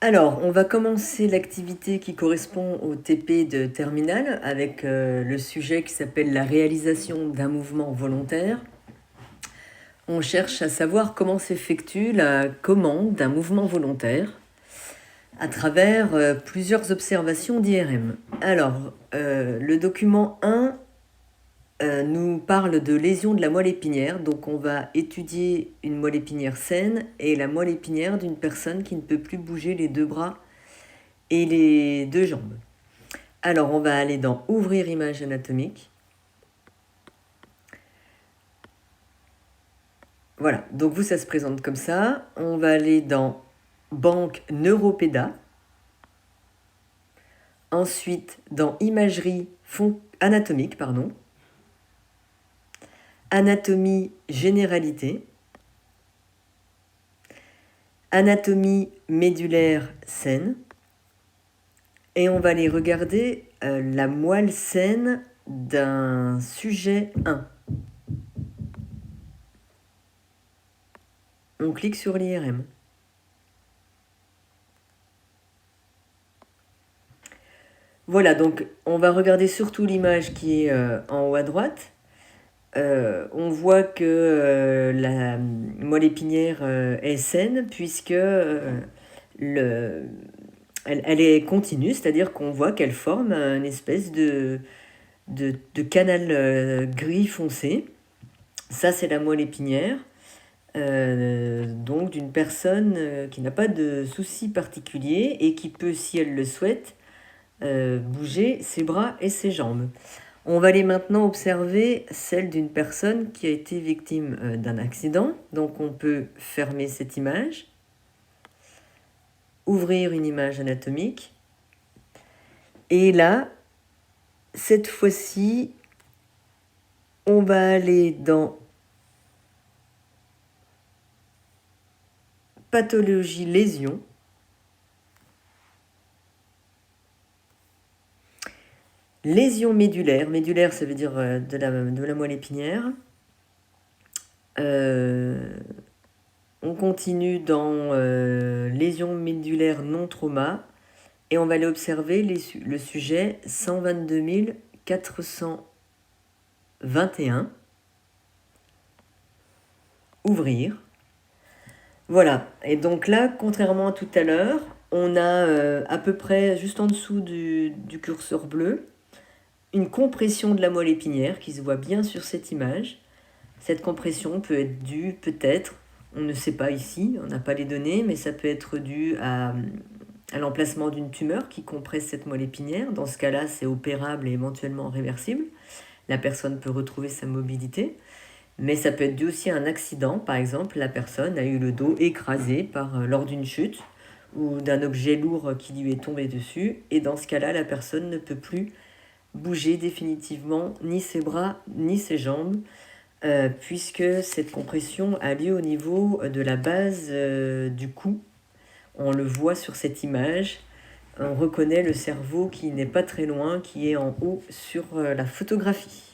Alors, on va commencer l'activité qui correspond au TP de terminale avec le sujet qui s'appelle la réalisation d'un mouvement volontaire. On cherche à savoir comment s'effectue la commande d'un mouvement volontaire à travers plusieurs observations d'IRM. Alors, le document 1 nous parle de lésion de la moelle épinière, donc on va étudier une moelle épinière saine et la moelle épinière d'une personne qui ne peut plus bouger les deux bras et les deux jambes. Alors on va aller dans ouvrir image anatomique. Voilà, donc vous ça se présente comme ça. On va aller dans banque neuropéda. Ensuite dans imagerie anatomique, anatomie généralité, anatomie médulaire saine, et on va aller regarder la moelle saine d'un sujet 1. On clique sur l'IRM. Voilà, donc on va regarder surtout l'image qui est en haut à droite. On voit que la moelle épinière est saine puisque elle est continue, c'est-à-dire qu'on voit qu'elle forme une espèce de canal gris foncé. Ça, c'est la moelle épinière, donc d'une personne qui n'a pas de soucis particuliers et qui peut, si elle le souhaite, bouger ses bras et ses jambes. On va aller maintenant observer celle d'une personne qui a été victime d'un accident. Donc on peut fermer cette image, ouvrir une image anatomique. Et là, cette fois-ci, on va aller dans pathologie lésion. Lésion médulaire. Médulaire, ça veut dire de la moelle épinière. On continue dans lésion médulaire non trauma. Et on va aller observer le sujet 122 421. Ouvrir. Voilà. Et donc là, contrairement à tout à l'heure, on a à peu près, juste en dessous du curseur bleu, une compression de la moelle épinière qui se voit bien sur cette image. Cette compression peut être due, peut-être, on ne sait pas ici, on n'a pas les données, mais ça peut être dû à l'emplacement d'une tumeur qui compresse cette moelle épinière. Dans ce cas-là, c'est opérable et éventuellement réversible. La personne peut retrouver sa mobilité. Mais ça peut être dû aussi à un accident. Par exemple, la personne a eu le dos écrasé lors d'une chute ou d'un objet lourd qui lui est tombé dessus. Et dans ce cas-là, la personne ne peut plus bouger définitivement ni ses bras ni ses jambes, puisque cette compression a lieu au niveau de la base du cou. On le voit sur cette image. On reconnaît le cerveau qui n'est pas très loin, qui est en haut sur la photographie.